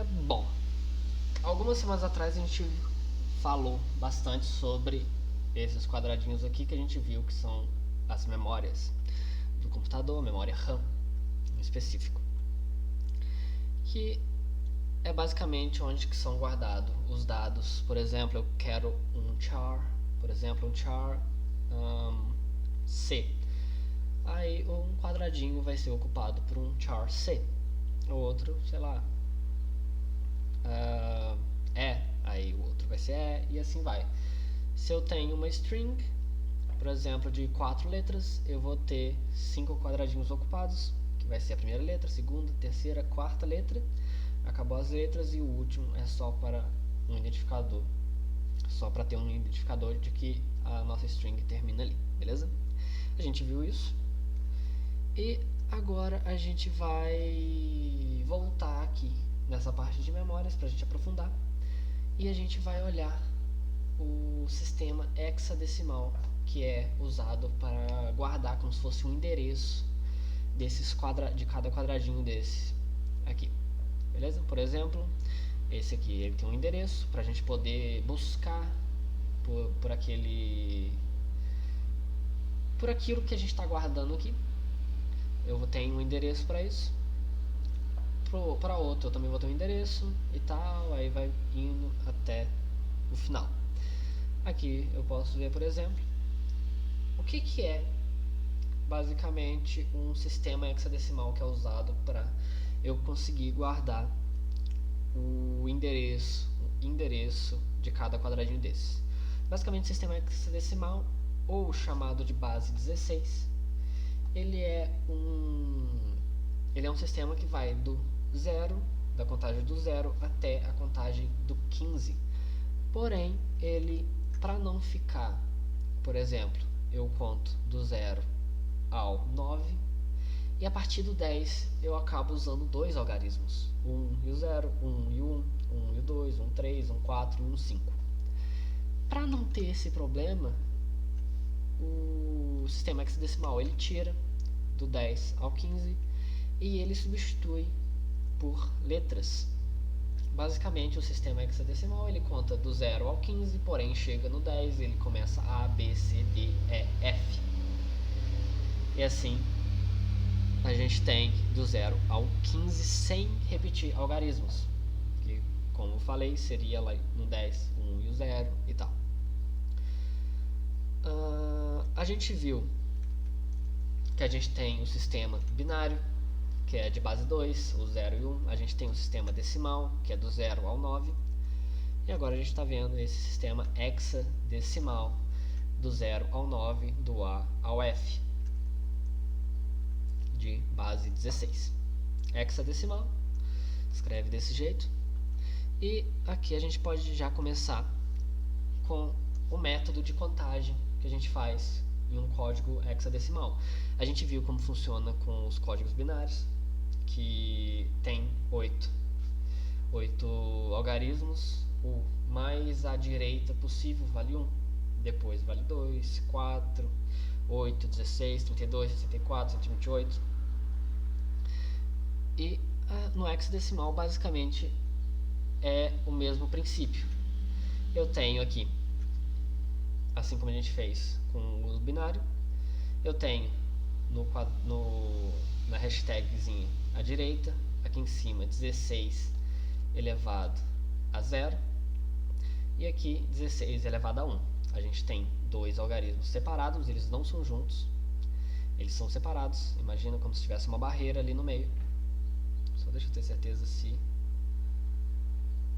Bom, algumas semanas atrás a gente falou bastante sobre esses quadradinhos aqui que a gente viu que são as memórias do computador, a memória RAM em específico, que é basicamente onde que são guardados os dados. Por exemplo, eu quero um char, C. Aí um quadradinho vai ser ocupado por um char C. O outro, sei lá, aí o outro vai ser E, e assim vai. Se eu tenho uma string, por exemplo, de 4 letras, eu vou ter 5 quadradinhos ocupados, que vai ser a primeira letra, a segunda, terceira, quarta letra. Acabou as letras e o último é só para um identificador, só para ter um identificador de que a nossa string termina ali, beleza? A gente viu isso e agora a gente vai voltar aqui nessa parte de memórias para a gente aprofundar e a gente vai olhar o sistema hexadecimal, que é usado para guardar como se fosse um endereço de cada quadradinho desse aqui, beleza? Por exemplo, esse aqui ele tem um endereço para a gente poder buscar por aquilo que a gente está guardando aqui. Eu tenho um endereço para isso. Para outro eu também vou ter um endereço e tal, aí vai indo até o final. Aqui eu posso ver, por exemplo, o que é basicamente um sistema hexadecimal que é usado para eu conseguir guardar o endereço de cada quadradinho desse. Basicamente, o sistema hexadecimal, ou chamado de base 16, ele é um sistema que vai da contagem do 0 até a contagem do 15. Porém, ele, para não ficar, por exemplo, eu conto do 0 ao 9 e a partir do 10 eu acabo usando dois algarismos, 1 e o 0, 1 e o 1, 1 e o 2, 1, 3, 1, 4 e 1, 5. Para não ter esse problema, o sistema hexadecimal ele tira do 10 ao 15 e ele substitui por letras. Basicamente, o sistema hexadecimal ele conta do 0 ao 15, porém chega no 10 e ele começa A, B, C, D, E, F. E assim a gente tem do 0 ao 15 sem repetir algarismos, que, como eu falei, seria lá no 10, 1 e o 0 e tal. A gente viu que a gente tem o sistema binário, que é de base 2, o 0 e 1. A gente tem o sistema decimal, que é do 0 ao 9. E agora a gente está vendo esse sistema hexadecimal, do 0 ao 9, do A ao F, de base 16. Hexadecimal, escreve desse jeito. E aqui a gente pode já começar com o método de contagem que a gente faz em um código hexadecimal. A gente viu como funciona com os códigos binários, que tem 8 algarismos. O mais à direita possível vale 1, depois vale 2, 4, 8, 16, 32, 64, 128. E no hexadecimal basicamente é o mesmo princípio. Eu tenho aqui, assim como a gente fez com o binário, eu tenho na hashtagzinha à direita, aqui em cima 16 elevado a 0 e aqui 16 elevado a 1. A gente tem dois algarismos separados, eles não são juntos, eles são separados. Imagina como se tivesse uma barreira ali no meio. Só deixa eu ter certeza se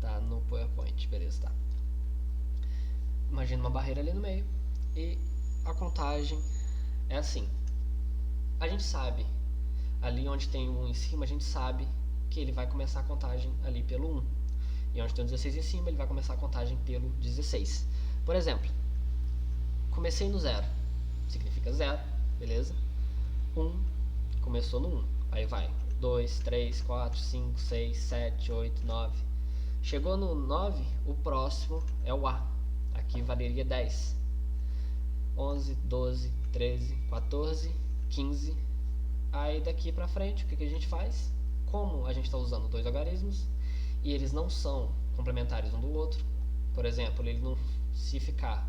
tá no PowerPoint, beleza, tá. Imagina uma barreira ali no meio e a contagem é assim. A gente sabe, ali onde tem um em cima, a gente sabe que ele vai começar a contagem ali pelo 1. E onde tem um 16 em cima, ele vai começar a contagem pelo 16. Por exemplo, comecei no 0, significa 0, beleza? 1, começou no 1. Aí vai 2, 3, 4, 5, 6, 7, 8, 9. Chegou no 9, o próximo é o A. Aqui valeria 10. 11, 12, 13, 14, 15. Aí daqui pra frente, o que a gente faz? Como a gente está usando dois algarismos e eles não são complementares um do outro, por exemplo, ele não, se ficar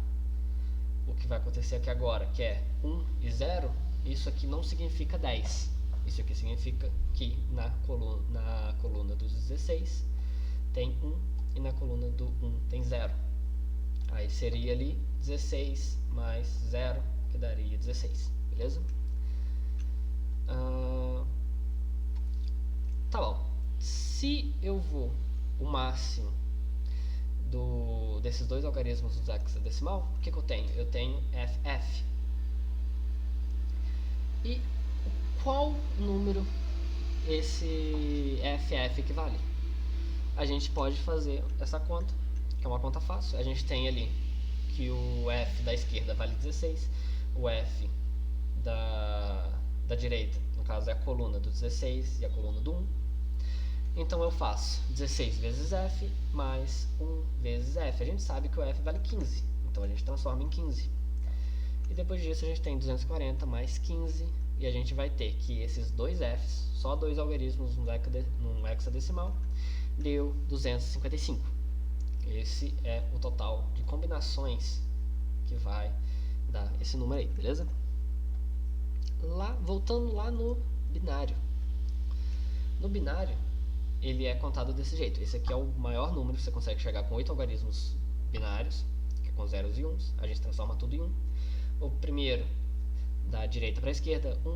o que vai acontecer aqui agora, que é 1 e 0, isso aqui não significa 10. Isso aqui significa que na coluna dos 16 tem 1 e na coluna do 1 tem 0. Aí seria ali 16 mais 0, que daria 16, beleza? Tá bom. Se eu vou o máximo desses dois algarismos do hexadecimal, o que eu tenho? Eu tenho FF. E qual número esse FF equivale? A gente pode fazer essa conta, que é uma conta fácil. A gente tem ali que o F da esquerda vale 16, o F da direita, no caso é a coluna do 16 e a coluna do 1. Então eu faço 16 vezes F mais 1 vezes F. A gente sabe que o F vale 15, então a gente transforma em 15. E depois disso a gente tem 240 mais 15, e a gente vai ter que esses dois Fs, só dois algarismos num hexadecimal, deu 255. Esse é o total de combinações que vai dar esse número aí, beleza? Voltando lá no binário. No binário, ele é contado desse jeito. Esse aqui é o maior número, você consegue chegar com 8 algarismos binários, que é com zeros e uns, a gente transforma tudo em 1. O primeiro, da direita para a esquerda, 1.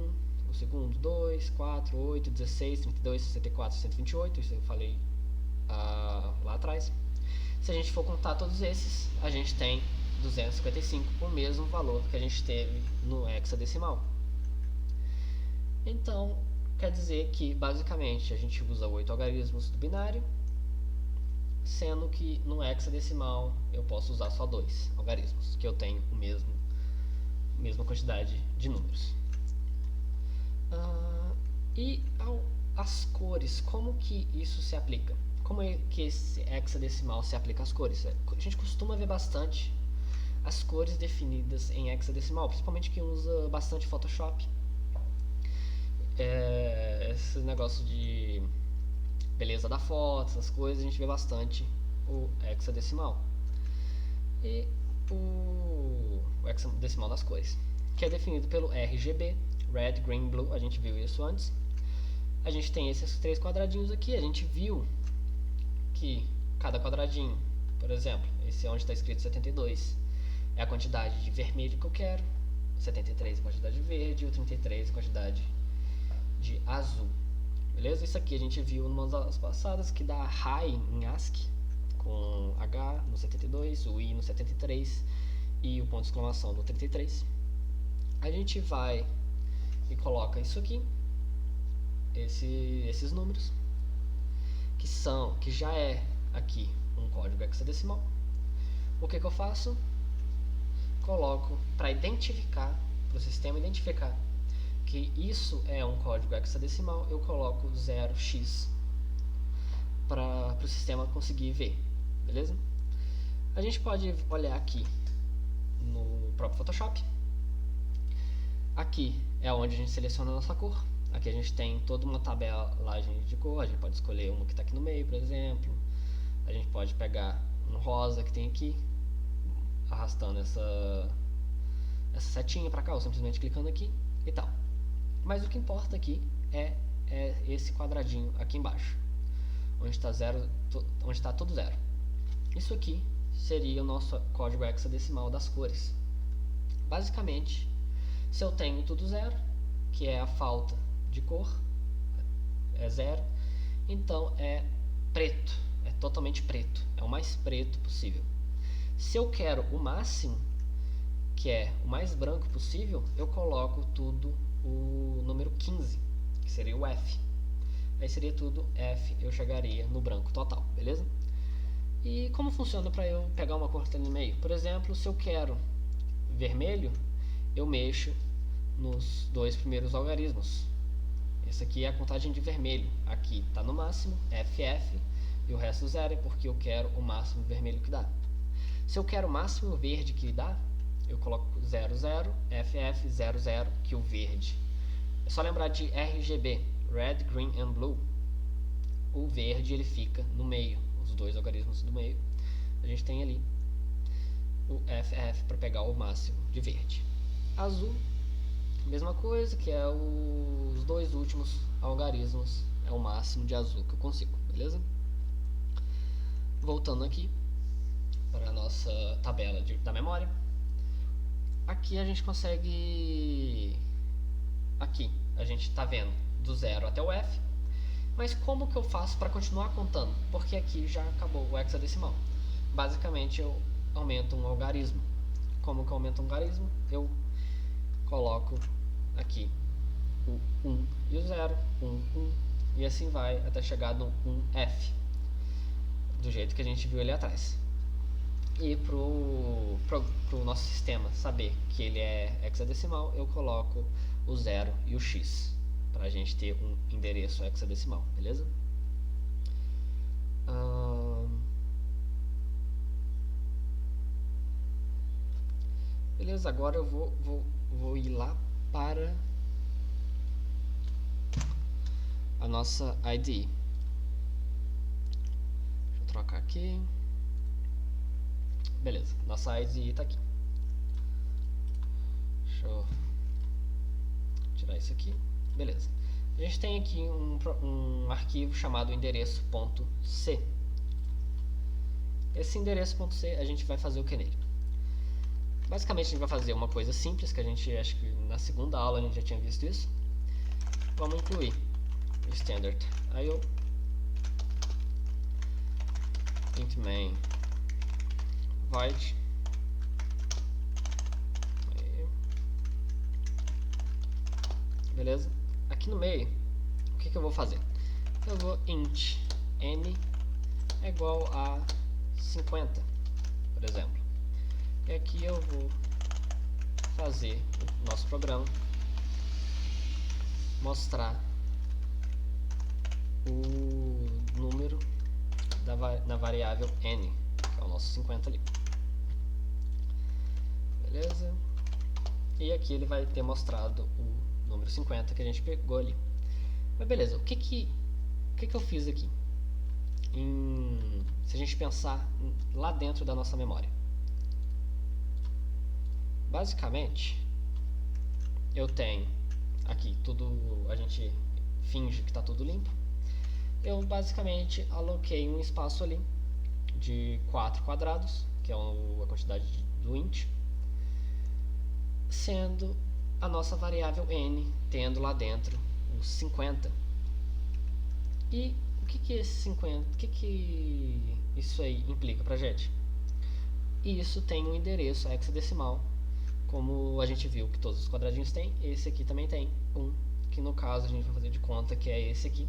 O segundo, 2, 4, 8, 16, 32, 64, 128, isso eu falei lá atrás. Se a gente for contar todos esses, a gente tem 255, o mesmo valor que a gente teve no hexadecimal. Então, quer dizer que, basicamente, a gente usa 8 algarismos do binário, sendo que no hexadecimal eu posso usar só 2 algarismos, que eu tenho a mesma quantidade de números. E as cores, como que isso se aplica? Como é que esse hexadecimal se aplica às cores? A gente costuma ver bastante as cores definidas em hexadecimal, principalmente quem usa bastante Photoshop. Esse negócio de beleza da foto, essas coisas, a gente vê bastante o hexadecimal. E o hexadecimal das cores, que é definido pelo RGB, Red, Green, Blue, a gente viu isso antes. A gente tem esses 3 quadradinhos aqui, a gente viu que cada quadradinho, por exemplo, esse é onde está escrito 72, é a quantidade de vermelho que eu quero, 73 é a quantidade de verde e o 33 é a quantidade de azul, beleza? Isso aqui a gente viu em umas aulas passadas, que dá high em ASCII, com H no 72, o I no 73 e o ponto de exclamação no 33. A gente vai e coloca isso aqui, esses números, que já é aqui um código hexadecimal. O que eu faço? Coloco para identificar, para o sistema identificar que isso é um código hexadecimal, eu coloco 0x para o sistema conseguir ver, beleza? A gente pode olhar aqui no próprio Photoshop. Aqui é onde a gente seleciona a nossa cor. Aqui a gente tem toda uma tabelagem de cor, a gente pode escolher uma que está aqui no meio, por exemplo. A gente pode pegar um rosa que tem aqui, arrastando essa setinha para cá, ou simplesmente clicando aqui e tal. Mas o que importa aqui é esse quadradinho aqui embaixo, onde está tudo zero. Isso aqui seria o nosso código hexadecimal das cores. Basicamente, se eu tenho tudo zero, que é a falta de cor, é zero, então é preto, é totalmente preto, é o mais preto possível. Se eu quero o máximo, que é o mais branco possível, eu coloco tudo o número 15, que seria o F. Aí seria tudo F, eu chegaria no branco total, beleza? E como funciona para eu pegar uma cor que está no meio? Por exemplo, se eu quero vermelho, eu mexo nos 2 primeiros algarismos. Esse aqui é a contagem de vermelho. Aqui está no máximo, FF, e o resto zero é porque eu quero o máximo vermelho que dá. Se eu quero o máximo verde que dá, eu coloco 00, FF, 00, que o verde. É só lembrar de RGB, Red, Green and Blue. o verde ele fica no meio, os dois algarismos do meio. A gente tem ali o FF para pegar o máximo de verde. Azul, mesma coisa, que é os dois últimos algarismos, é o máximo de azul que eu consigo, beleza? Voltando aqui para a nossa tabela da memória. Aqui a gente consegue... Aqui a gente está vendo do 0 até o F. Mas como que eu faço para continuar contando? Porque aqui já acabou o hexadecimal. Basicamente eu aumento um algarismo. Como que eu aumento um algarismo? Eu coloco aqui o 1 e o 0, 1, 1, e assim vai até chegar no 1F, do jeito que a gente viu ali atrás. E pro nosso sistema saber que ele é hexadecimal, eu coloco o 0 e o x, para a gente ter um endereço hexadecimal, beleza? Beleza, agora eu vou ir lá para a nossa IDE. Deixa eu trocar aqui. Beleza, nossa IDE está aqui. Deixa eu tirar isso aqui. Beleza. A gente tem aqui um arquivo chamado endereço.c. Esse endereço.c a gente vai fazer o que nele? Basicamente a gente vai fazer uma coisa simples, que a gente, acho que na segunda aula a gente já tinha visto isso. Vamos incluir o standard IO int main void beleza? Aqui no meio, o que eu vou fazer? Eu vou int n é igual a 50, por exemplo. E aqui eu vou fazer o nosso programa mostrar o número na variável n, que é o nosso 50 ali. Beleza? E aqui ele vai ter mostrado o número 50 que a gente pegou ali. Mas beleza, o que eu fiz aqui? Se a gente pensar lá dentro da nossa memória. Basicamente, eu tenho aqui tudo, a gente finge que está tudo limpo. Eu basicamente aloquei um espaço ali de 4 quadrados, que é a quantidade do int, sendo a nossa variável n tendo lá dentro os 50. E o que esse 50, o que isso aí implica pra gente? Isso tem um endereço hexadecimal, como a gente viu que todos os quadradinhos têm, esse aqui também tem um, que no caso a gente vai fazer de conta que é esse aqui,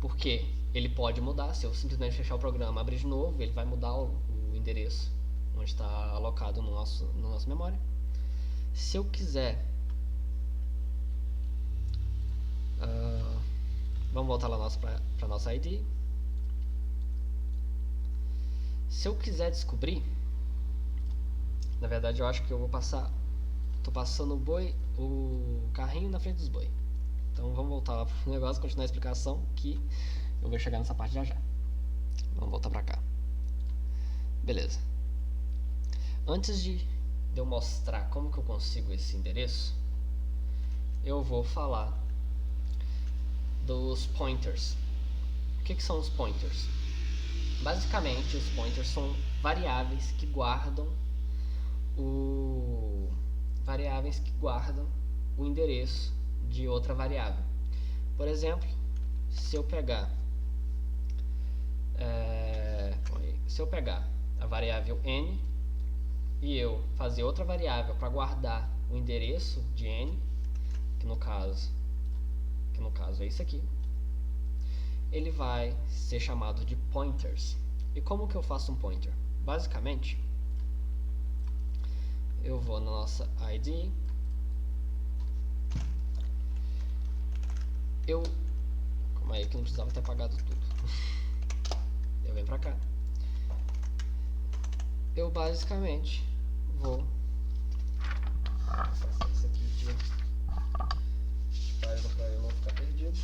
porque ele pode mudar. Se eu simplesmente fechar o programa, abrir de novo, ele vai mudar o endereço onde está alocado na nossa memória. Se eu quiser, vamos voltar lá para a nossa IDE. Se eu quiser descobrir, na verdade eu acho que eu vou passar, tô passando o carrinho na frente dos boi. Então vamos voltar lá pro negócio, continuar a explicação, que eu vou chegar nessa parte já. Vamos voltar pra cá. Beleza. Antes de eu mostrar como que eu consigo esse endereço, eu vou falar dos pointers. O que são os pointers? Basicamente, os pointers são variáveis que guardam o endereço de outra variável. Por exemplo, se eu pegar a variável n e eu fazer outra variável para guardar o endereço de n, que no caso é isso aqui, ele vai ser chamado de pointers. E como que eu faço um pointer? Basicamente, eu vou na nossa IDE, calma aí que não precisava ter apagado tudo. Eu venho pra cá. Eu basicamente vou passar isso aqui para eu não ficar perdido.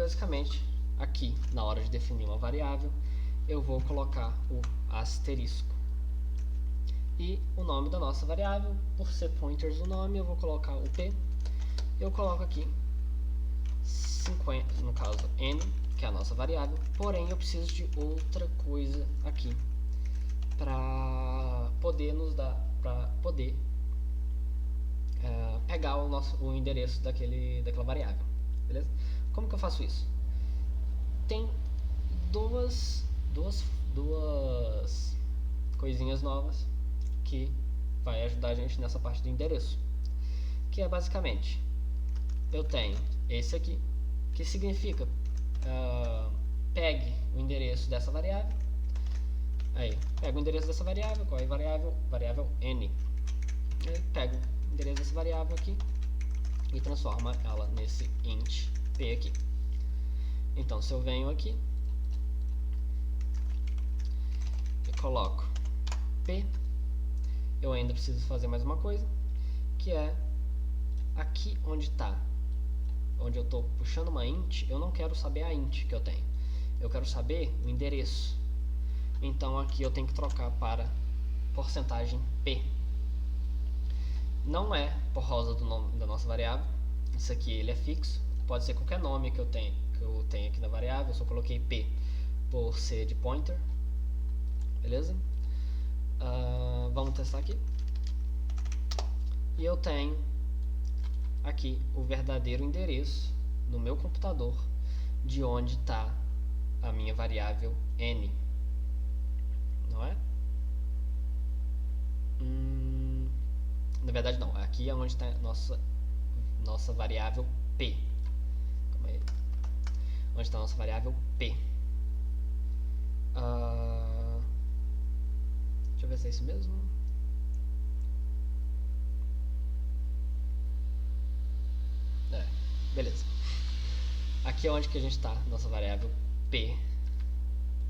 basicamente, aqui, na hora de definir uma variável, eu vou colocar o asterisco. E o nome da nossa variável, por ser pointers o nome, eu vou colocar o P. Eu coloco aqui 50, no caso N, que é a nossa variável, porém eu preciso de outra coisa aqui para poder nos dar, para poder pegar o endereço daquela variável, beleza? Como que eu faço isso? Tem duas coisinhas novas que vai ajudar a gente nessa parte do endereço, que é basicamente, eu tenho esse aqui, que significa pegue o endereço dessa variável. Aí, pega o endereço dessa variável, qual é a variável? Variável N. Aí, pega o endereço dessa variável aqui e transforma ela nesse int P aqui. Então, se eu venho aqui e coloco P, eu ainda preciso fazer mais uma coisa, que é aqui onde eu estou puxando uma int, eu não quero saber a int que eu tenho, eu quero saber o endereço. Então aqui eu tenho que trocar para porcentagem P. Não é por causa do nome da nossa variável, isso aqui ele é fixo, pode ser qualquer nome que eu tenho aqui na variável, eu só coloquei P por ser de pointer, beleza? Vamos testar aqui. E eu tenho aqui o verdadeiro endereço no meu computador de onde está a minha variável N, não é? Na verdade não, aqui é onde está nossa variável P. Calma aí. Onde está a nossa variável P. Deixa eu ver se é isso mesmo. Beleza. Aqui é onde que a gente está, nossa variável P.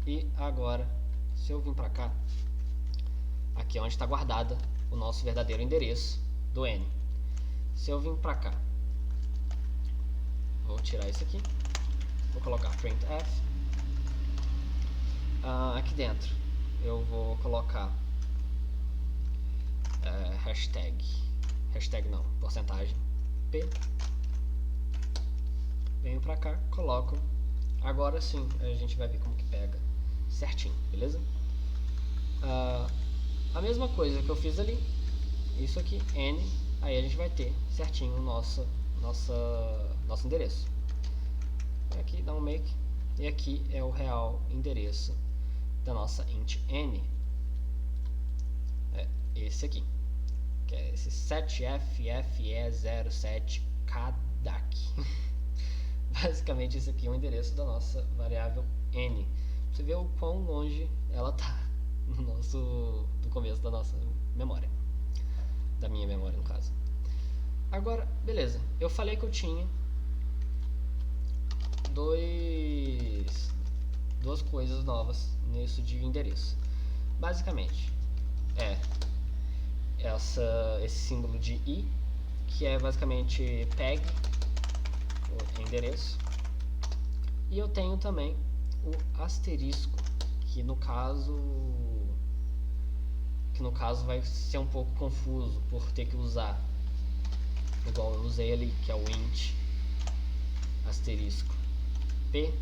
E agora, se eu vim para cá, aqui é onde está guardada o nosso verdadeiro endereço do N. Se eu vim para cá, vou tirar isso aqui, vou colocar printf. Aqui dentro eu vou colocar hashtag não, porcentagem P. Venho pra cá, coloco. Agora sim a gente vai ver como que pega certinho, beleza? A mesma coisa que eu fiz ali, isso aqui, N, aí a gente vai ter certinho o nosso endereço. Aqui dá um make, e aqui é o real endereço da nossa int N. É esse aqui, que é esse 7FFE07KDAC. Basicamente esse aqui é o endereço da nossa variável N. Você vê o quão longe ela está do começo da nossa memória, da minha memória no caso. Agora, beleza, eu falei que eu tinha duas coisas novas nisso de endereço. Basicamente esse símbolo de i, que é basicamente peg o endereço, e eu tenho também o asterisco, que no caso vai ser um pouco confuso por ter que usar igual eu usei ali, que é o int asterisco P.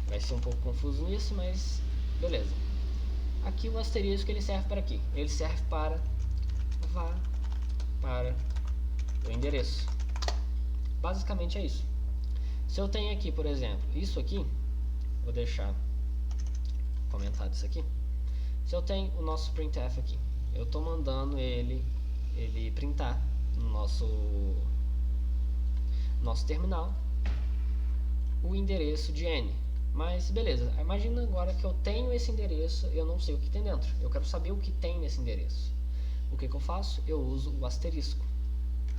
Vai ser um pouco confuso nisso, mas beleza. Aqui o asterisco ele serve para quê? Ele serve para o endereço. Basicamente é isso. Se eu tenho aqui, por exemplo, isso aqui, vou deixar comentado isso aqui. Se eu tenho o nosso printf aqui, eu estou mandando ele printar no nosso terminal o endereço de N. Mas beleza, imagina agora que eu tenho esse endereço, eu não sei o que tem dentro, eu quero saber o que tem nesse endereço. O que eu faço? Eu uso o asterisco.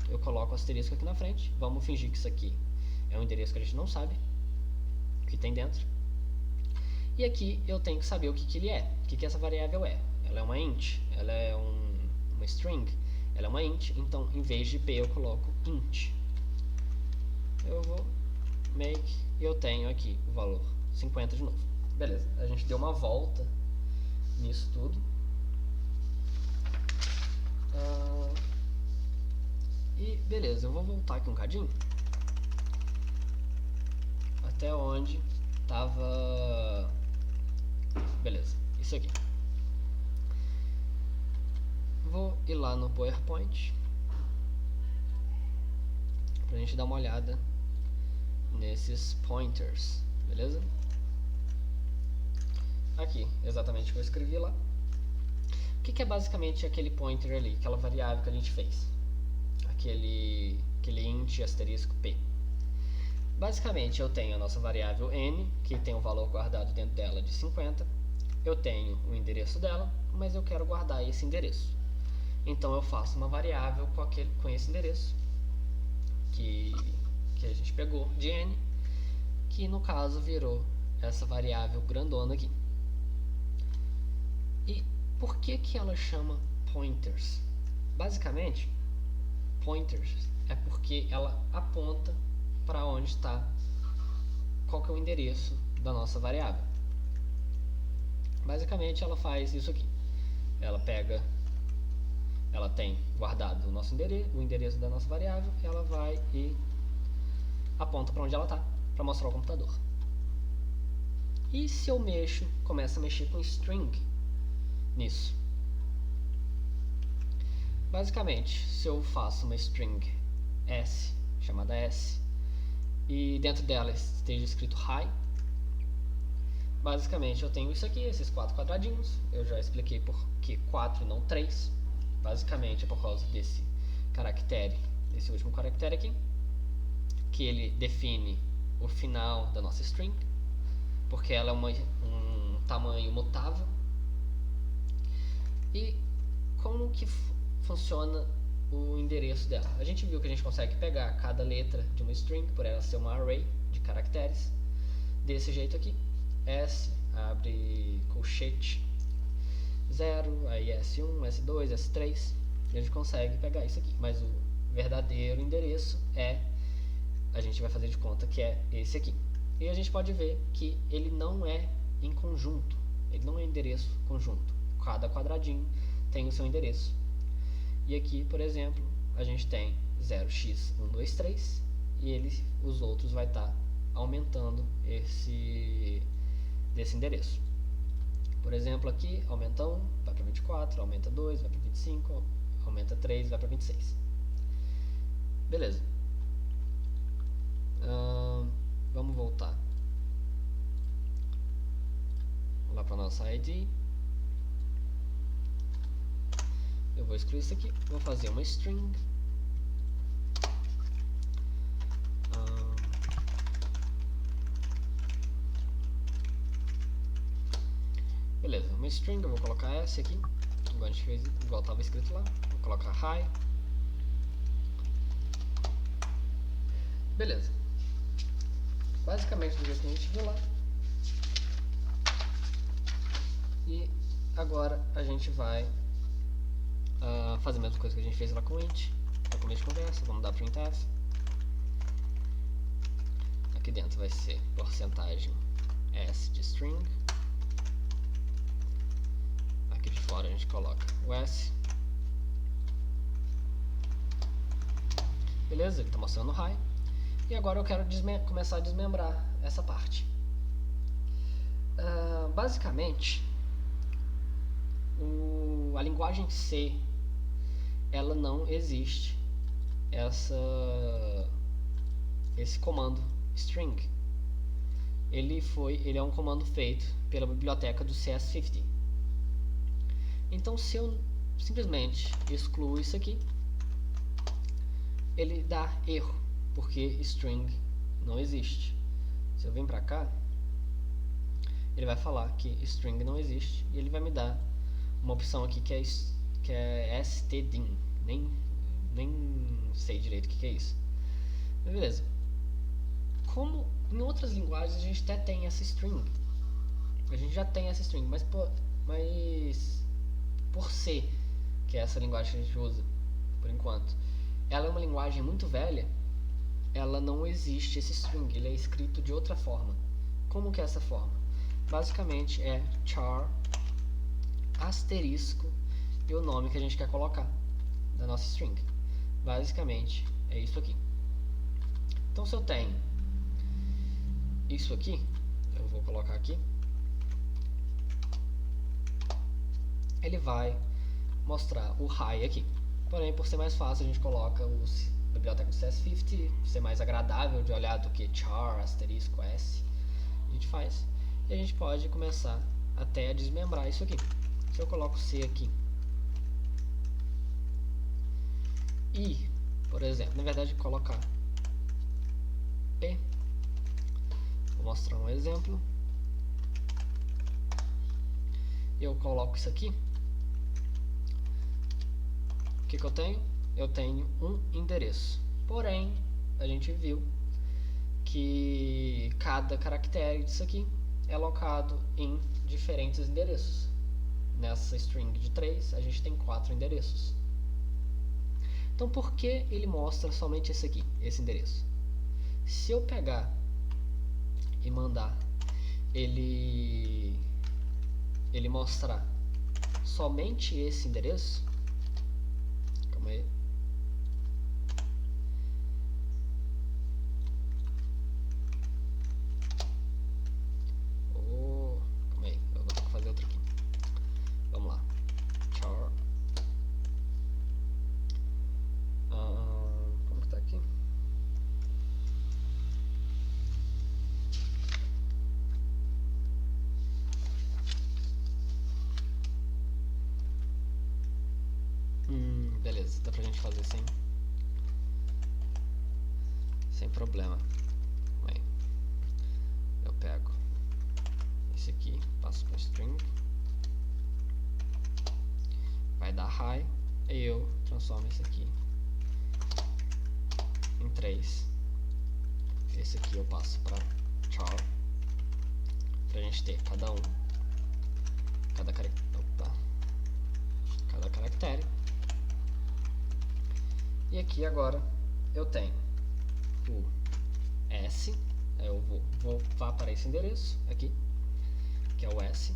Eu coloco o asterisco aqui na frente, vamos fingir que isso aqui é um endereço que a gente não sabe o que tem dentro. E aqui eu tenho que saber o que ele é, o que essa variável é. Ela é uma int, ela é uma string, ela é uma int, então em vez de p eu coloco int. Eu vou make, e eu tenho aqui o valor 50 de novo. Beleza, a gente deu uma volta nisso tudo. E beleza, eu vou voltar aqui um cadinho até onde tava. Beleza, isso aqui. Vou ir lá no PowerPoint pra gente dar uma olhada nesses pointers, beleza? Aqui, exatamente o que eu escrevi lá. O que é basicamente aquele pointer ali, aquela variável que a gente fez? Aquele int asterisco p. Basicamente eu tenho a nossa variável n, que tem um valor guardado dentro dela de 50. Eu tenho o endereço dela, mas eu quero guardar esse endereço. Então eu faço uma variável com esse endereço que a gente pegou de n, que no caso virou essa variável grandona aqui. E por que ela chama pointers? Basicamente, pointers é porque ela aponta para onde está, qual que é o endereço da nossa variável. Basicamente ela faz isso aqui. Ela tem guardado o nosso endereço, o endereço da nossa variável, e ela vai e aponta para onde ela está, para mostrar ao computador. E se eu começo a mexer com string nisso? Basicamente, se eu faço uma string s, chamada s, e dentro dela esteja escrito hi, basicamente eu tenho isso aqui, esses 4 quadradinhos. Eu já expliquei por que 4 e não 3. Basicamente é por causa desse caractere, desse último caractere aqui, que ele define o final da nossa string, porque ela é um tamanho mutável. E como que funciona o endereço dela? A gente viu que a gente consegue pegar cada letra de uma string, por ela ser uma array de caracteres, desse jeito aqui. S, abre colchete 0, aí S1, S2, S3, e a gente consegue pegar isso aqui. Mas o verdadeiro endereço a gente vai fazer de conta que é esse aqui. E a gente pode ver que ele não é em conjunto, ele não é endereço conjunto. Cada quadradinho tem o seu endereço. E aqui, por exemplo, a gente tem 0x123 e os outros vai estar aumentando desse endereço. Por exemplo, aqui aumenta 1, vai para 24, aumenta 2, vai para 25, aumenta 3, vai para 26. Beleza. Vamos voltar lá para nossa ID. Eu vou excluir isso aqui, vou fazer uma string. Beleza, uma string, eu vou colocar S aqui, igual a gente fez, igual estava escrito lá. Vou colocar hi. Beleza. Basicamente do jeito que a gente viu lá. E agora a gente vai fazer a mesma coisa que a gente fez lá com o int, para começo de conversa. Vamos dar printf. Aqui dentro vai ser porcentagem s de string. Aqui de fora a gente coloca o s. Beleza, ele está mostrando o hi. E agora eu quero começar a desmembrar essa parte. Basicamente, a linguagem C, ela não existe esse comando string. Ele é um comando feito pela biblioteca do CS50. Então, se eu simplesmente excluo isso aqui, ele dá erro, porque string não existe. Se eu vim pra cá, ele vai falar que string não existe e ele vai me dar uma opção aqui que é stdin. Nem sei direito o que é isso. Mas beleza. Como em outras linguagens a gente até tem essa string. A gente já tem essa string, mas por C, que é essa linguagem que a gente usa por enquanto, ela é uma linguagem muito velha. ela não existe, esse string, ele é escrito de outra forma. Como que é essa forma? Basicamente é char, asterisco e o nome que a gente quer colocar da nossa string. Basicamente é isso aqui. Então se eu tenho isso aqui, eu vou colocar aqui, ele vai mostrar o high aqui. Porém, por ser mais fácil, a gente coloca a biblioteca do CS50, ser mais agradável de olhar do que char, asterisco, s. A gente faz. E a gente pode começar até a desmembrar isso aqui. Se eu coloco C aqui e, por exemplo, na verdade colocar P, vou mostrar um exemplo. Eu coloco isso aqui. O que eu tenho? Eu tenho um endereço. Porém, a gente viu que cada caractere disso aqui é alocado em diferentes endereços. Nessa string de 3, a gente tem 4 endereços. Então, por que ele mostra somente esse aqui, esse endereço? Se eu pegar e mandar ele mostrar somente esse endereço, calma aí, calma aí, eu vou ter que fazer outro aqui. Vamos lá, char, como que tá aqui? Beleza, dá pra gente fazer sem problema. Bem, eu pego esse aqui, passo para string, vai dar high, e eu transformo esse aqui em 3. Esse aqui eu passo para char, pra gente ter cada caractere. E aqui agora eu tenho o S, eu vou para esse endereço aqui, que é o S.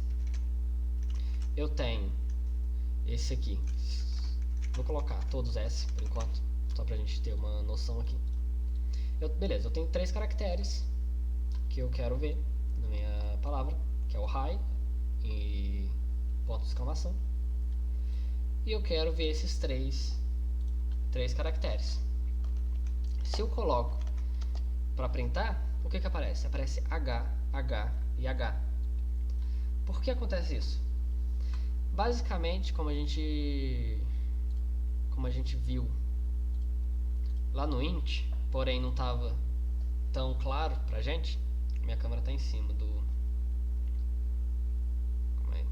Eu tenho esse aqui, vou colocar todos S por enquanto, só pra gente ter uma noção aqui. Beleza, eu tenho 3 caracteres que eu quero ver na minha palavra, que é o high e ponto de exclamação. E eu quero ver esses três caracteres. Se eu coloco para printar, o que aparece? Aparece H, H e H. Por que acontece isso? Basicamente, como a gente viu lá no int, porém não estava tão claro pra gente. Minha câmera está em cima do... Calma aí.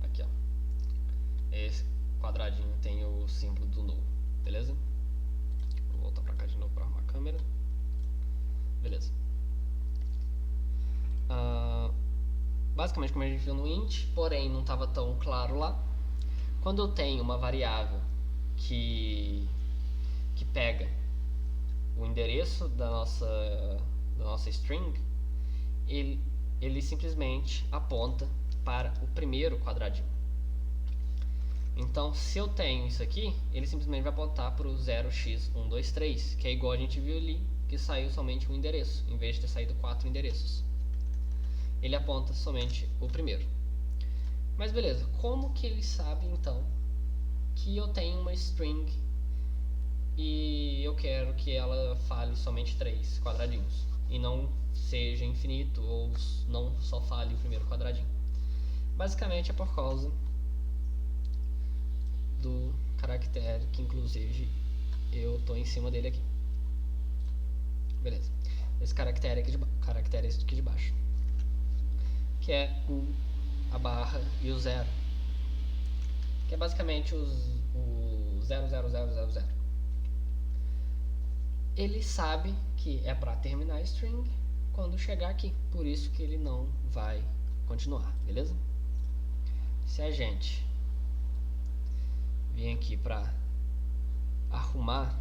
Aqui, ó. Esse quadradinho tem o símbolo do null, beleza? Vou voltar pra cá de novo para arrumar a câmera. Beleza. Basicamente, como a gente viu no int, porém não estava tão claro lá. Quando eu tenho uma variável que pega o endereço da nossa string, ele simplesmente aponta para o primeiro quadradinho. Então, se eu tenho isso aqui, ele simplesmente vai apontar para o 0x123, que é igual a gente viu ali, que saiu somente um endereço, em vez de ter saído 4 endereços. Ele aponta somente o primeiro. Mas beleza, como que ele sabe então que eu tenho uma string e eu quero que ela fale somente 3 quadradinhos e não seja infinito ou não só fale o primeiro quadradinho? Basicamente é por causa do caractere, que inclusive eu estou em cima dele aqui. Beleza. Esse caractere aqui de baixo, que é a barra e o 0, que é basicamente o 00000. Ele sabe que é para terminar a string quando chegar aqui, por isso que ele não vai continuar, beleza? Se a gente vir aqui para arrumar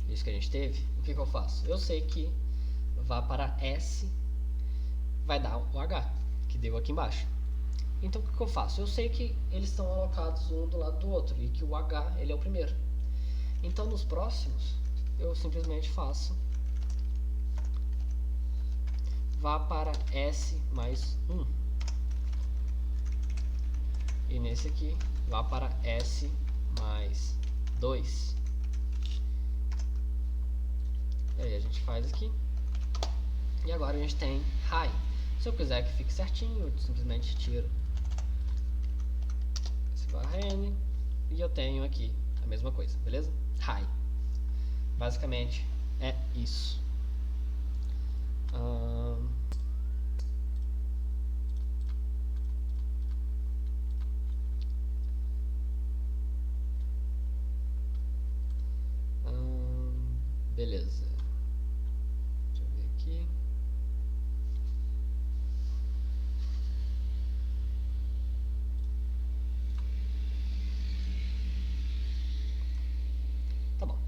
isso que a gente teve, o que eu faço? Eu sei que vá para S vai dar o H, que deu aqui embaixo. Então o que eu faço? Eu sei que eles estão alocados um do lado do outro e que o H ele é o primeiro. Então nos próximos eu simplesmente faço vá para S mais 1. E nesse aqui vá para S mais 2. E aí a gente faz aqui. E agora a gente tem high. Se eu quiser que fique certinho, eu simplesmente tiro esse barra N e eu tenho aqui a mesma coisa, beleza? High. Basicamente é isso. Beleza. Deixa eu ver aqui. Tá bom.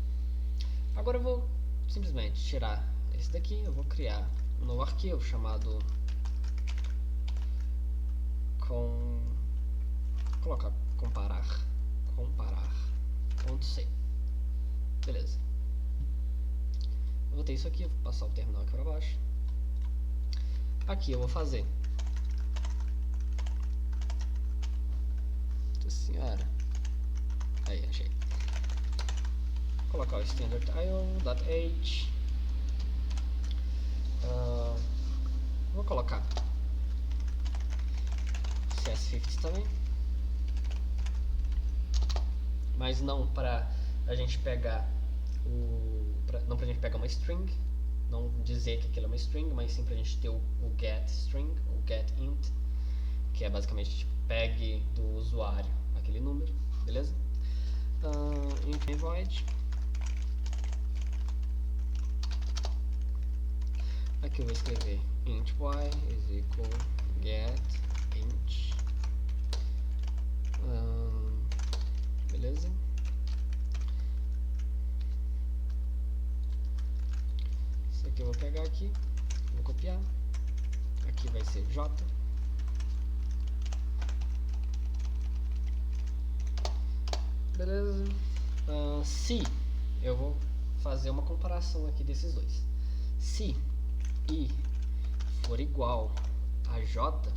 Agora eu vou simplesmente tirar esse daqui. Eu vou criar um novo arquivo chamado colocar comparar.c. Beleza. Eu vou ter isso aqui, vou passar o terminal aqui para baixo. Aqui eu vou fazer. Nossa senhora. Aí, achei. Vou colocar o standard.io.h. Vou colocar CS50 também. Mas não para a gente pegar não pra gente pegar uma string, não dizer que aquilo é uma string, mas sim pra gente ter o get string, o get int, que é basicamente tipo, pegue do usuário aquele número, beleza? Int void. Aqui eu vou escrever int y is equal get int, beleza? Isso aqui eu vou pegar aqui, vou copiar, aqui vai ser j, beleza? Se eu vou fazer uma comparação aqui desses dois, se i for igual a j,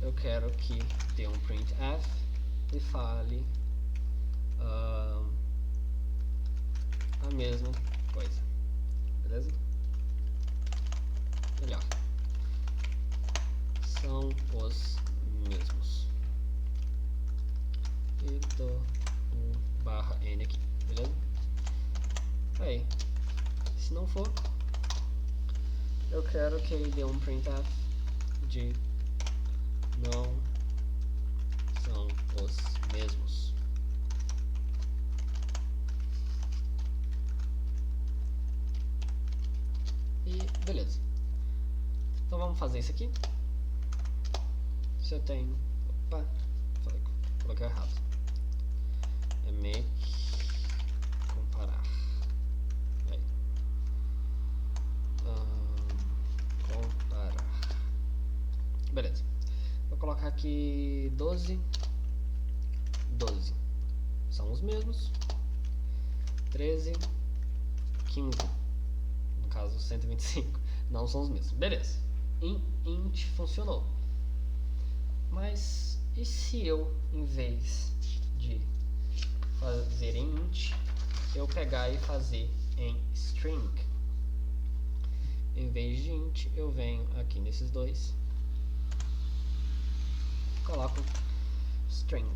eu quero que dê um printf e fale a mesma coisa, beleza? Melhor, são os mesmos, e dou um barra n aqui, beleza? Aí, se não for, eu quero que ele dê um printf de não são os mesmos. E beleza. Então vamos fazer isso aqui. Se eu tenho... Opa, coloquei errado. É make comparar. Aí. Comparar. Beleza. Vou colocar aqui 12. 12 são os mesmos. 13, 15. No caso, 125 não são os mesmos. Beleza. Int funcionou. Mas e se eu, em vez de fazer em int, eu pegar e fazer em string? Em vez de int, eu venho aqui nesses dois, coloco string.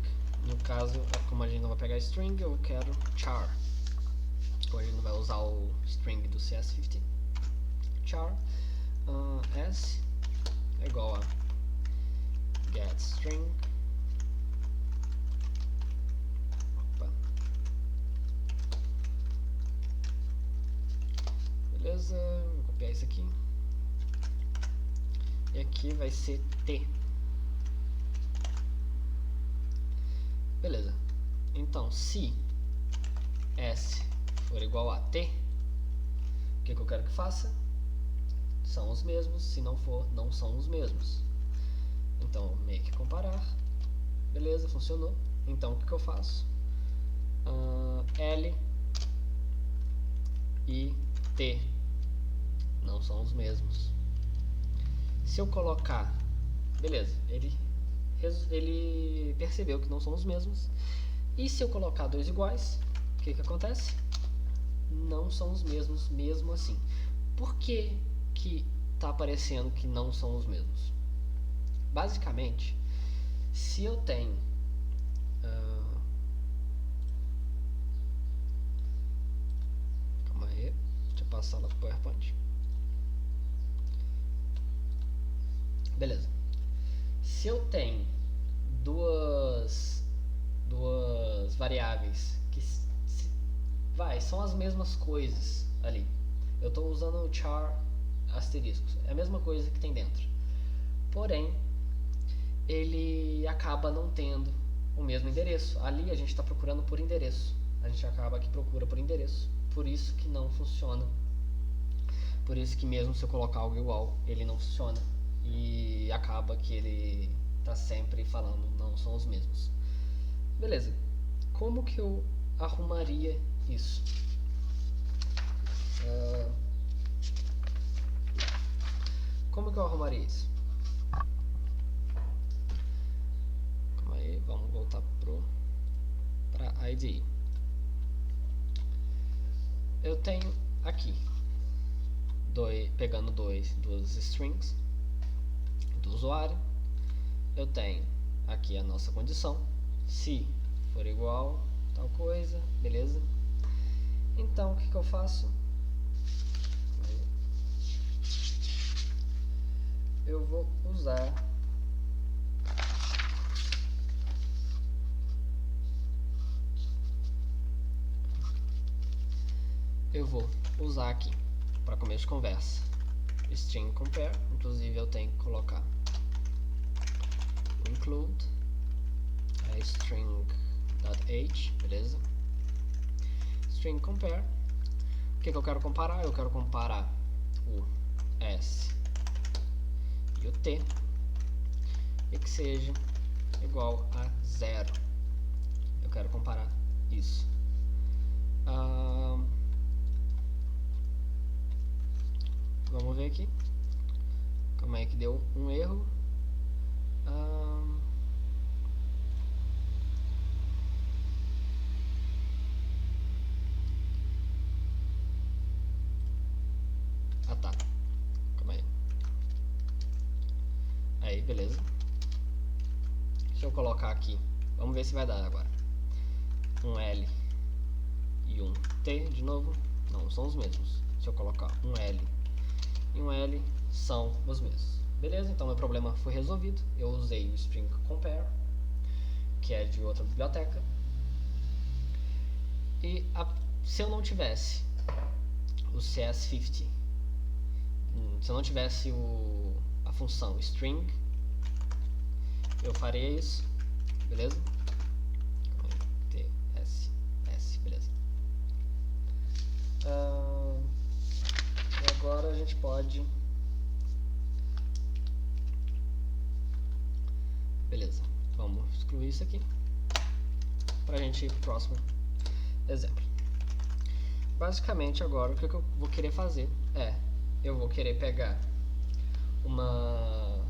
No caso, como a gente não vai pegar string, eu quero char. Como a gente não vai usar o string do CS50, char s é igual a get string. Opa. Beleza, vou copiar isso aqui. E aqui vai ser t. Beleza. Então, se S for igual a T, o que eu quero que faça? São os mesmos. Se não for, não são os mesmos. Então, make comparar. Beleza, funcionou. Então, o que eu faço? L e T não são os mesmos. Se eu colocar... Beleza, ele percebeu que não são os mesmos. E se eu colocar dois iguais, o que acontece? Não são os mesmos mesmo assim. Por que que está aparecendo que não são os mesmos? Basicamente, se eu tenho calma aí, deixa eu passar lá pro PowerPoint. Beleza. Se eu tenho duas variáveis que são as mesmas coisas ali, eu estou usando o char asteriscos, é a mesma coisa que tem dentro, porém ele acaba não tendo o mesmo endereço. Ali a gente está procurando por endereço, a gente acaba que procura por endereço, por isso que não funciona, por isso que mesmo se eu colocar algo igual, ele não funciona e acaba que ele está sempre falando não são os mesmos. Beleza, como que eu arrumaria isso? Como que eu arrumaria isso? Calma aí, vamos voltar para IDE. Eu tenho aqui, pegando duas strings do usuário, eu tenho aqui a nossa condição, se for igual tal coisa, beleza? Então, o que eu faço? Eu vou usar aqui para começo de conversa string compare, inclusive eu tenho que colocar include string.h, beleza? String compare. O que eu quero comparar? Eu quero comparar o S e o T e que seja igual a 0. Eu quero comparar isso. Vamos ver aqui como é que deu um erro. Tá, calma aí. Aí, beleza. Deixa eu colocar aqui, vamos ver se vai dar agora. Um L e um T de novo, não são os mesmos. Se eu colocar um L e um L, são os mesmos. Beleza, então meu problema foi resolvido. Eu usei o string compare, que é de outra biblioteca. E se eu não tivesse o CS50, se eu não tivesse a função string, eu faria isso, beleza? TSS, beleza. E agora a gente pode... Beleza, vamos excluir isso aqui para a gente ir para o próximo exemplo. Basicamente agora o que eu vou querer fazer é, eu vou querer pegar uma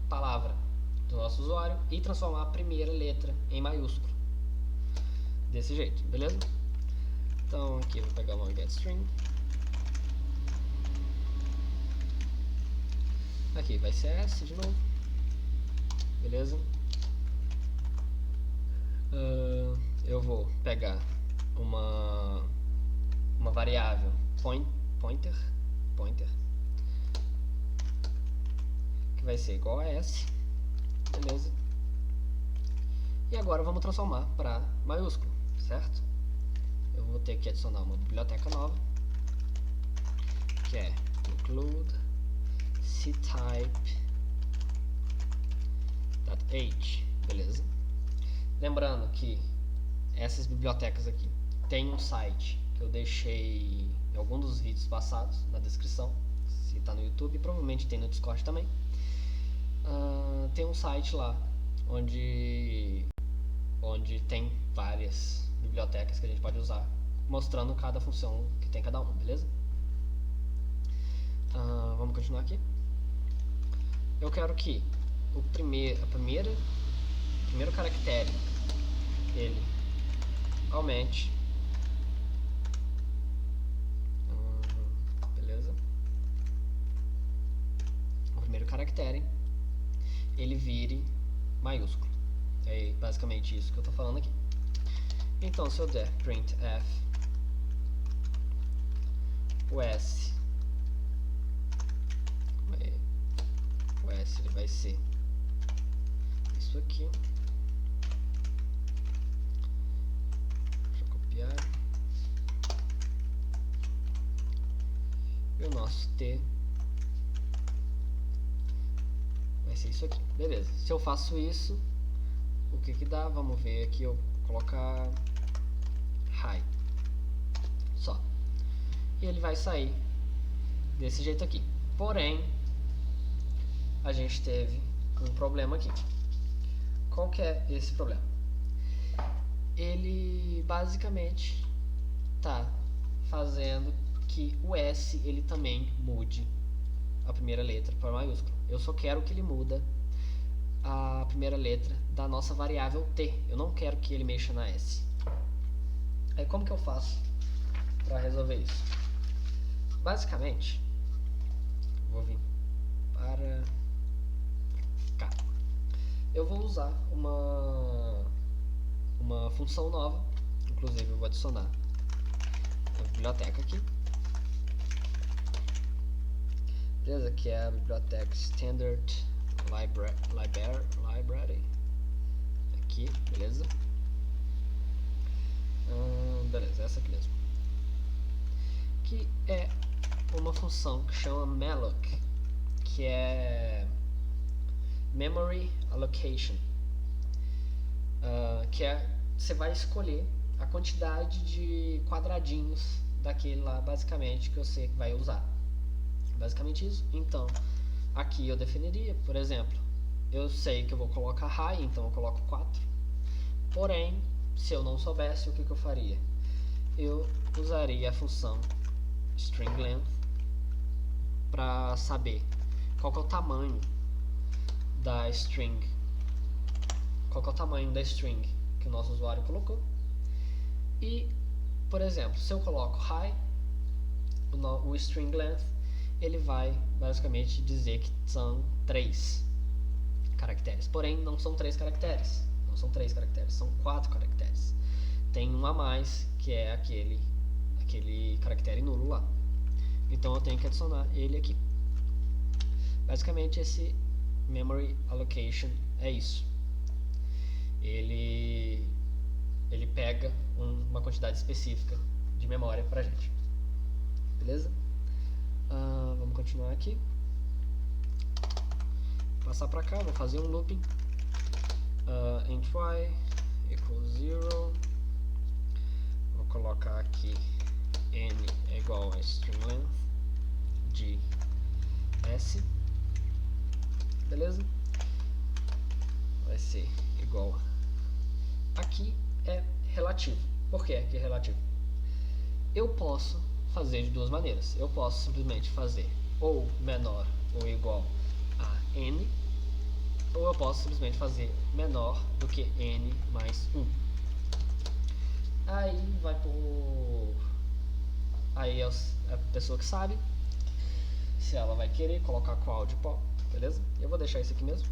palavra do nosso usuário e transformar a primeira letra em maiúsculo, desse jeito, beleza? Então aqui eu vou pegar uma getString, aqui vai ser S de novo, beleza? Eu vou pegar uma variável pointer, que vai ser igual a S, beleza? E agora vamos transformar para maiúsculo, certo? Eu vou ter que adicionar uma biblioteca nova, que é include ctype.h, beleza? Lembrando que essas bibliotecas aqui tem um site que eu deixei em algum dos vídeos passados na descrição, se está no YouTube, provavelmente tem no Discord também. Tem um site lá onde tem várias bibliotecas que a gente pode usar, mostrando cada função que tem cada uma, beleza? Vamos continuar aqui. Eu quero que o primeiro caractere ele aumente, beleza? O primeiro caractere ele vire maiúsculo. É basicamente isso que eu estou falando aqui. Então, se eu der printf o S ele vai ser isso aqui. Deixa eu copiar. E o nosso T vai ser isso aqui. Beleza. Se eu faço isso, o que que dá? Vamos ver aqui. Eu vou colocar high só. E ele vai sair desse jeito aqui. Porém, a gente teve um problema aqui. Qual que é esse problema? Ele basicamente tá fazendo que o S ele também mude a primeira letra para maiúsculo. Eu só quero que ele muda a primeira letra da nossa variável T. Eu não quero que ele mexa na S. Aí como que eu faço para resolver isso? Basicamente, vou vir para cá. Eu vou usar uma função nova. Inclusive eu vou adicionar a biblioteca aqui. Beleza? Que é a biblioteca Standard Library. Aqui, beleza? Beleza, essa aqui mesmo. Que é uma função que chama malloc, que é memory allocation, que é você vai escolher a quantidade de quadradinhos daquele lá, basicamente, que você vai usar. Basicamente isso. Então, aqui eu definiria, por exemplo, eu sei que eu vou colocar high, então eu coloco 4. Porém, se eu não soubesse, o que eu faria? Eu usaria a função string_length para saber qual que é o tamanho da string, que o nosso usuário colocou. E, por exemplo, se eu coloco high, o string_length ele vai basicamente dizer que são 3 caracteres. Porém, não são 3 caracteres. Não são 3 caracteres, são 4 caracteres. Tem um a mais, que é aquele caractere nulo lá. Então eu tenho que adicionar ele aqui. Basicamente esse memory allocation é isso. Ele pega uma quantidade específica de memória pra gente. Beleza? Vamos continuar aqui. Passar pra cá, vou fazer um looping. Int y equals 0. Vou colocar aqui n é igual a string_length de s. Beleza? Vai ser igual a... Aqui é relativo. Por que aqui é relativo? Eu posso fazer de duas maneiras. Eu posso simplesmente fazer ou menor ou igual a n, ou eu posso simplesmente fazer menor do que n mais 1. Aí vai por... Aí é a pessoa que sabe se ela vai querer colocar qual de pó, beleza? Eu vou deixar isso aqui mesmo.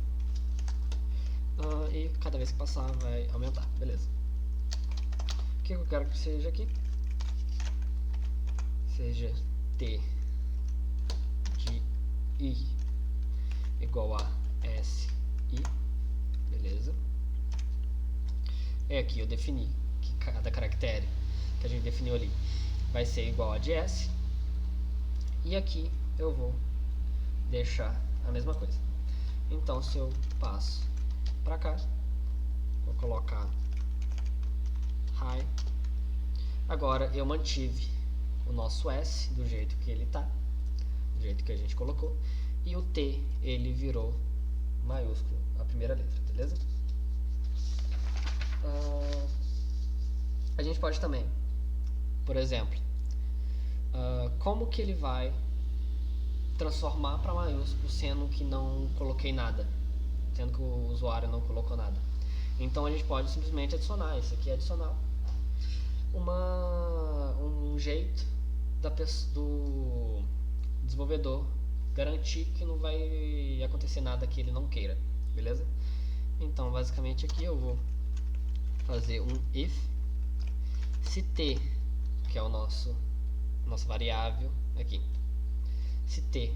E cada vez que passar vai aumentar, beleza? O que eu quero que seja aqui? Seja t de i igual a s i, beleza? É aqui eu defini que cada caractere que a gente definiu ali vai ser igual a de s, e aqui eu vou deixar a mesma coisa. Então se eu passo para cá, eu coloco colocar high. Agora eu mantive o nosso S do jeito que ele tá, do jeito que a gente colocou, e o T ele virou maiúsculo, a primeira letra, beleza? A gente pode também, por exemplo, como que ele vai transformar para maiúsculo sendo que não coloquei nada, sendo que o usuário não colocou nada. Então a gente pode simplesmente adicionar, isso aqui é adicional, um jeito do desenvolvedor garantir que não vai acontecer nada que ele não queira, beleza? Então basicamente aqui eu vou fazer um if, se t, que é o nossa variável aqui, se t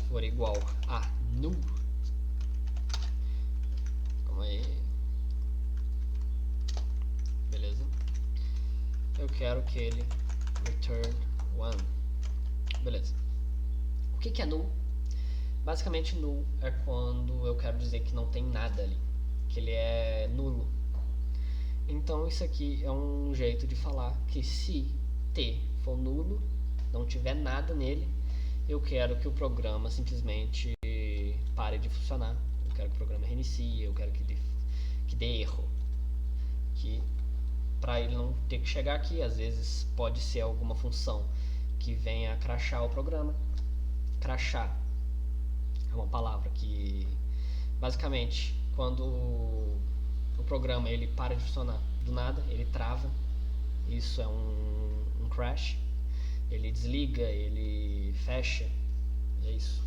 for igual a null, calma aí, beleza? Eu quero que ele return 1, beleza? O que é null? Basicamente null é quando eu quero dizer que não tem nada ali, que ele é nulo. Então isso aqui é um jeito de falar que se t for nulo, não tiver nada nele, eu quero que o programa simplesmente pare de funcionar, eu quero que o programa reinicie, eu quero que dê erro, que para ele não ter que chegar aqui, às vezes pode ser alguma função que venha a crashar o programa. Crashar é uma palavra que basicamente quando o programa ele para de funcionar do nada, ele trava, isso é um crash, ele desliga, ele fecha, e é isso.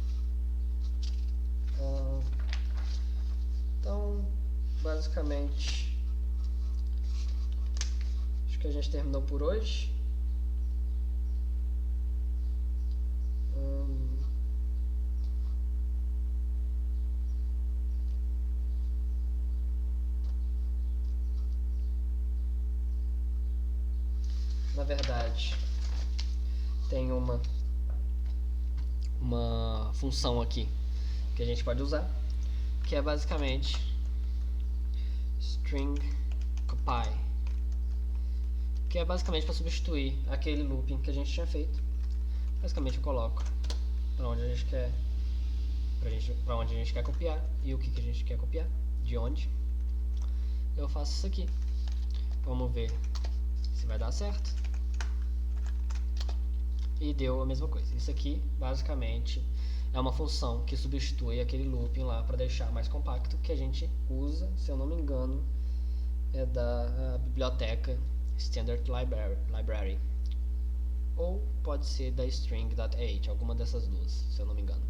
Então basicamente acho que a gente terminou por hoje. Na verdade, tem uma função aqui que a gente pode usar, que é basicamente string copy, que é basicamente para substituir aquele looping que a gente tinha feito. Basicamente eu coloco para onde a gente quer, para onde a gente quer copiar e o que a gente quer copiar, de onde. Eu faço isso aqui. Vamos ver se vai dar certo. E deu a mesma coisa. Isso aqui basicamente é uma função que substitui aquele looping lá para deixar mais compacto, que a gente usa, se eu não me engano, é da biblioteca Standard Library, ou pode ser da string.h, alguma dessas duas, se eu não me engano.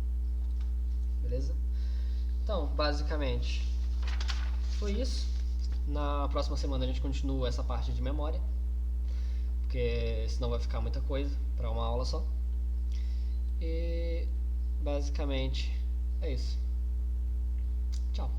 Beleza? Então, basicamente foi isso. Na próxima semana a gente continua essa parte de memória, porque senão vai ficar muita coisa para uma aula só. E basicamente é isso. Tchau.